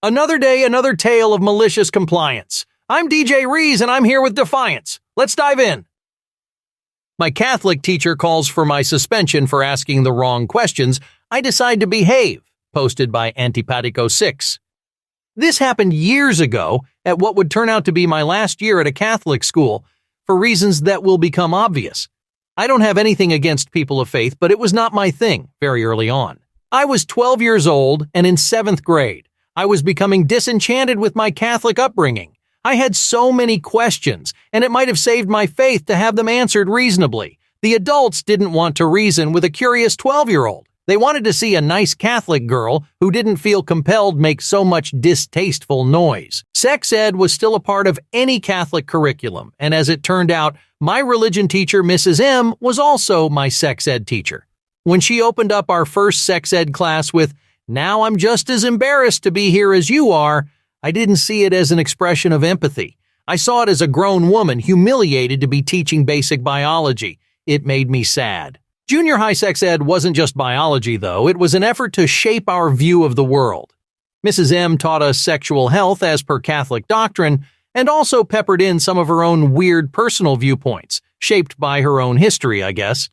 Another day, another tale of malicious compliance. I'm DJ Rees and I'm here with Defiance. Let's dive in. My Catholic teacher calls for my suspension for asking the wrong questions. I decide to behave. Posted by Antipatico6. This happened years ago at what would turn out to be my last year at a Catholic school for reasons that will become obvious. I don't have anything against people of faith, but it was not my thing very early on. I was 12 years old and in 7th grade. I was becoming disenchanted with my Catholic upbringing. I had so many questions, and it might have saved my faith to have them answered reasonably. The adults didn't want to reason with a curious 12-year-old. They wanted to see a nice Catholic girl who didn't feel compelled make so much distasteful noise. Sex ed was still a part of any Catholic curriculum, and as it turned out, my religion teacher, Mrs. M, was also my sex ed teacher. When she opened up our first sex ed class with, "Now I'm just as embarrassed to be here as you are," I didn't see it as an expression of empathy. I saw it as a grown woman humiliated to be teaching basic biology. It made me sad. Junior high sex ed wasn't just biology, though. It was an effort to shape our view of the world. Mrs. M taught us sexual health as per Catholic doctrine and also peppered in some of her own weird personal viewpoints, shaped by her own history, I guess.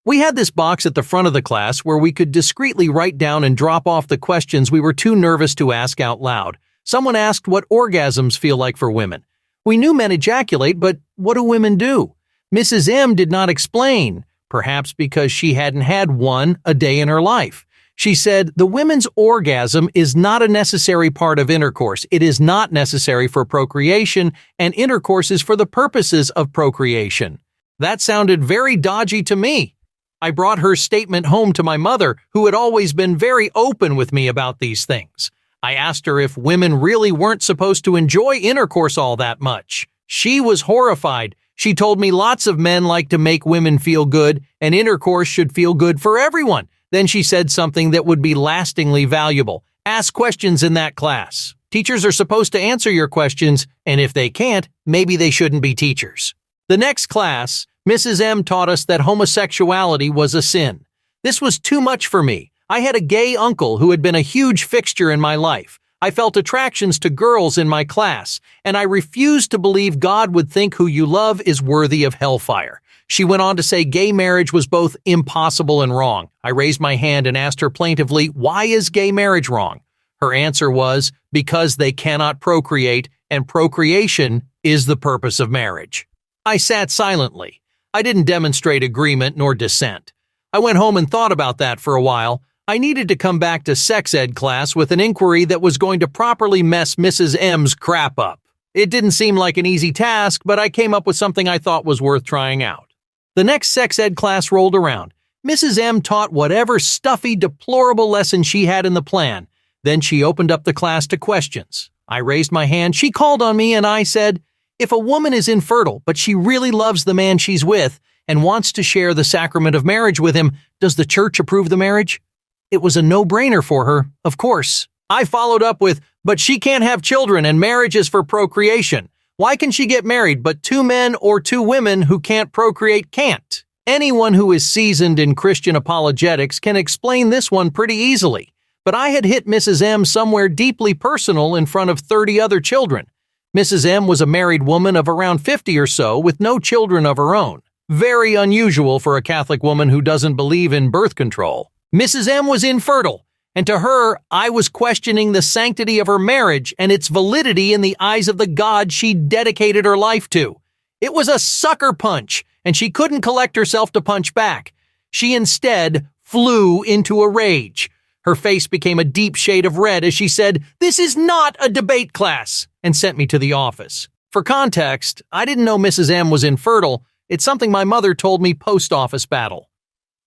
We had this box at the front of the class where we could discreetly write down and drop off the questions we were too nervous to ask out loud. Someone asked what orgasms feel like for women. We knew men ejaculate, but what do women do? Mrs. M did not explain, perhaps because she hadn't had one a day in her life. She said, the women's orgasm is not a necessary part of intercourse. It is not necessary for procreation, and intercourse is for the purposes of procreation. That sounded very dodgy to me. I brought her statement home to my mother, who had always been very open with me about these things. I asked her if women really weren't supposed to enjoy intercourse all that much. She was horrified. She told me lots of men like to make women feel good, and intercourse should feel good for everyone. Then she said something that would be lastingly valuable. Ask questions in that class. Teachers are supposed to answer your questions, and if they can't, maybe they shouldn't be teachers. The next class, Mrs. M taught us that homosexuality was a sin. This was too much for me. I had a gay uncle who had been a huge fixture in my life. I felt attractions to girls in my class, and I refused to believe God would think who you love is worthy of hellfire. She went on to say gay marriage was both impossible and wrong. I raised my hand and asked her plaintively, why is gay marriage wrong? Her answer was, because they cannot procreate, and procreation is the purpose of marriage. I sat silently. I didn't demonstrate agreement nor dissent. I went home and thought about that for a while. I needed to come back to sex ed class with an inquiry that was going to properly mess Mrs. M's crap up. It didn't seem like an easy task, but I came up with something I thought was worth trying out. The next sex ed class rolled around. Mrs. M taught whatever stuffy, deplorable lesson she had in the plan. Then she opened up the class to questions. I raised my hand, she called on me, and I said, if a woman is infertile, but she really loves the man she's with and wants to share the sacrament of marriage with him, does the church approve the marriage? It was a no-brainer for her, of course. I followed up with, but she can't have children and marriage is for procreation. Why can she get married, but 2 men or 2 women who can't procreate can't? Anyone who is seasoned in Christian apologetics can explain this one pretty easily. But I had hit Mrs. M somewhere deeply personal in front of 30 other children. Mrs. M was a married woman of around 50 or so with no children of her own. Very unusual for a Catholic woman who doesn't believe in birth control. Mrs. M was infertile, and to her, I was questioning the sanctity of her marriage and its validity in the eyes of the God she dedicated her life to. It was a sucker punch, and she couldn't collect herself to punch back. She instead flew into a rage. Her face became a deep shade of red as she said, "This is not a debate class," and sent me to the office. For context, I didn't know Mrs. M was infertile. It's something my mother told me post-office battle.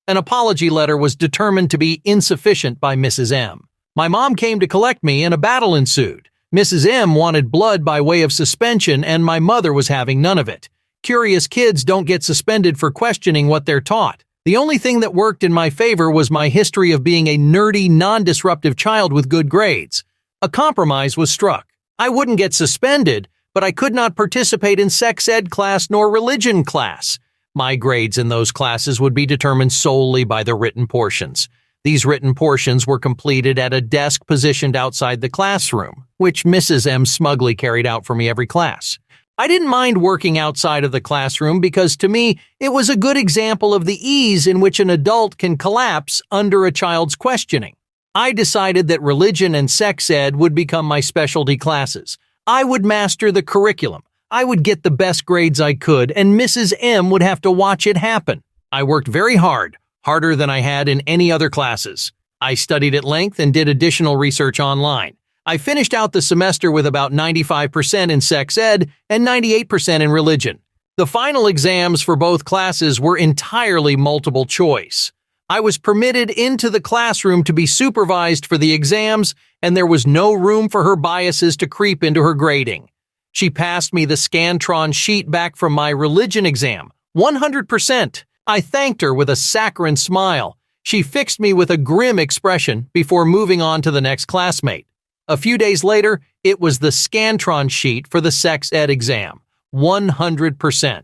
An apology letter was determined to be insufficient by Mrs. M. My mom came to collect me and a battle ensued. Mrs. M wanted blood by way of suspension and my mother was having none of it. Curious kids don't get suspended for questioning what they're taught. The only thing that worked in my favor was my history of being a nerdy, non-disruptive child with good grades. A compromise was struck. I wouldn't get suspended, but I could not participate in sex ed class nor religion class. My grades in those classes would be determined solely by the written portions. These written portions were completed at a desk positioned outside the classroom, which Mrs. M smugly carried out for me every class. I didn't mind working outside of the classroom because to me, it was a good example of the ease in which an adult can collapse under a child's questioning. I decided that religion and sex ed would become my specialty classes. I would master the curriculum. I would get the best grades I could, and Mrs. M would have to watch it happen. I worked very hard, harder than I had in any other classes. I studied at length and did additional research online. I finished out the semester with about 95% in sex ed and 98% in religion. The final exams for both classes were entirely multiple choice. I was permitted into the classroom to be supervised for the exams, and there was no room for her biases to creep into her grading. She passed me the Scantron sheet back from my religion exam, 100%. I thanked her with a saccharine smile. She fixed me with a grim expression before moving on to the next classmate. A few days later, it was the Scantron sheet for the sex ed exam, 100%.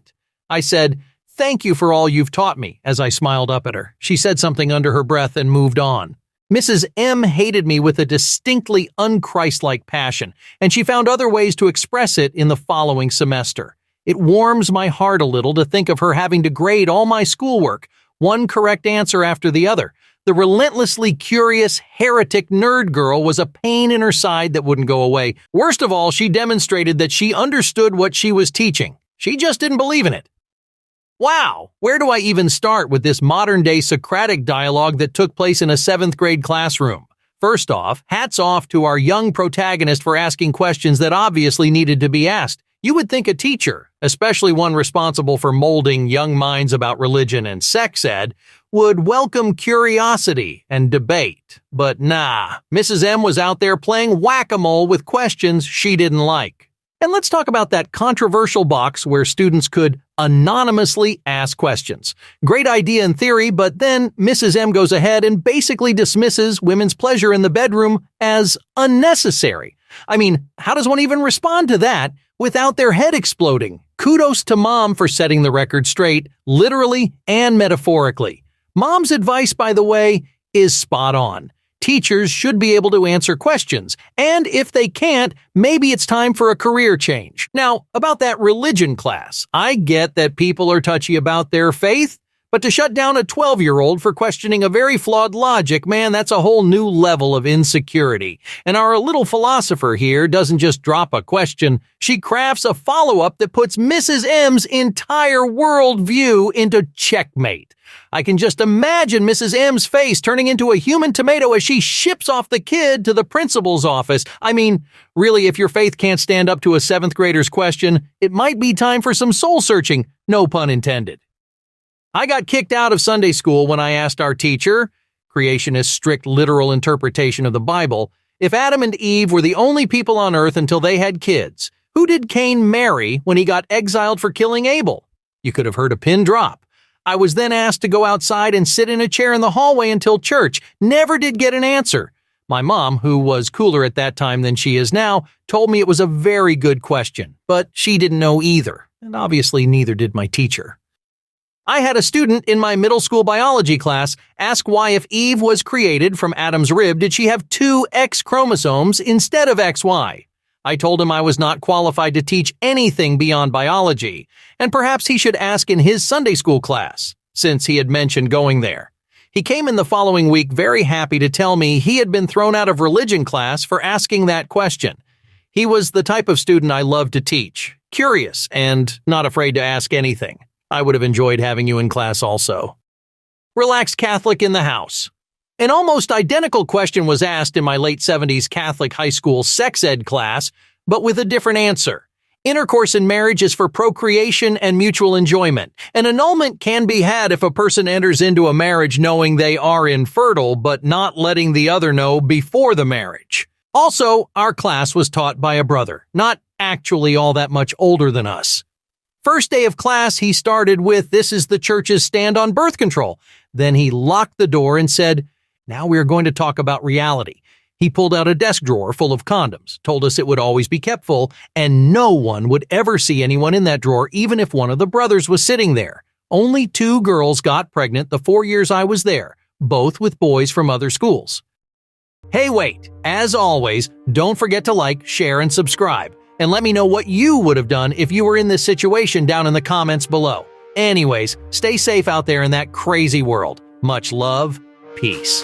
I said, "Thank you for all you've taught me," as I smiled up at her. She said something under her breath and moved on. Mrs. M hated me with a distinctly unchristlike passion, and she found other ways to express it in the following semester. It warms my heart a little to think of her having to grade all my schoolwork, one correct answer after the other. The relentlessly curious, heretic nerd girl was a pain in her side that wouldn't go away. Worst of all, she demonstrated that she understood what she was teaching. She just didn't believe in it. Wow, where do I even start with this modern-day Socratic dialogue that took place in a 7th grade classroom? First off, hats off to our young protagonist for asking questions that obviously needed to be asked. You would think a teacher, especially one responsible for molding young minds about religion and sex ed, would welcome curiosity and debate. But nah, Mrs. M was out there playing whack-a-mole with questions she didn't like. And let's talk about that controversial box where students could anonymously ask questions. Great idea in theory, but then Mrs. M goes ahead and basically dismisses women's pleasure in the bedroom as unnecessary. I mean, how does one even respond to that without their head exploding? Kudos to Mom for setting the record straight, literally and metaphorically. Mom's advice, by the way, is spot on. Teachers should be able to answer questions, and if they can't, maybe it's time for a career change. Now, about that religion class, I get that people are touchy about their faith, but to shut down a 12-year-old for questioning a very flawed logic, man, that's a whole new level of insecurity. And our little philosopher here doesn't just drop a question, she crafts a follow-up that puts Mrs. M's entire worldview into checkmate. I can just imagine Mrs. M's face turning into a human tomato as she ships off the kid to the principal's office. I mean, really, if your faith can't stand up to a 7th grader's question, it might be time for some soul-searching, no pun intended. I got kicked out of Sunday school when I asked our teacher, creationist strict literal interpretation of the Bible, if Adam and Eve were the only people on earth until they had kids. Who did Cain marry when he got exiled for killing Abel? You could have heard a pin drop. I was then asked to go outside and sit in a chair in the hallway until church. Never did get an answer. My mom, who was cooler at that time than she is now, told me it was a very good question, but she didn't know either, and obviously neither did my teacher. I had a student in my middle school biology class ask why if Eve was created from Adam's rib did she have 2 X chromosomes instead of XY. I told him I was not qualified to teach anything beyond biology, and perhaps he should ask in his Sunday school class, since he had mentioned going there. He came in the following week very happy to tell me he had been thrown out of religion class for asking that question. He was the type of student I loved to teach, curious and not afraid to ask anything. I would have enjoyed having you in class also. Relaxed Catholic in the house. An almost identical question was asked in my late 70s Catholic high school sex ed class, but with a different answer. Intercourse in marriage is for procreation and mutual enjoyment. An annulment can be had if a person enters into a marriage knowing they are infertile, but not letting the other know before the marriage. Also, our class was taught by a brother, not actually all that much older than us. First day of class, he started with, "This is the church's stand on birth control." Then he locked the door and said, "Now we are going to talk about reality." He pulled out a desk drawer full of condoms, told us it would always be kept full, and no one would ever see anyone in that drawer, even if one of the brothers was sitting there. Only 2 girls got pregnant the 4 years I was there, both with boys from other schools. Hey wait, as always, don't forget to like, share, and subscribe, and let me know what you would have done if you were in this situation down in the comments below. Anyways, stay safe out there in that crazy world. Much love, peace.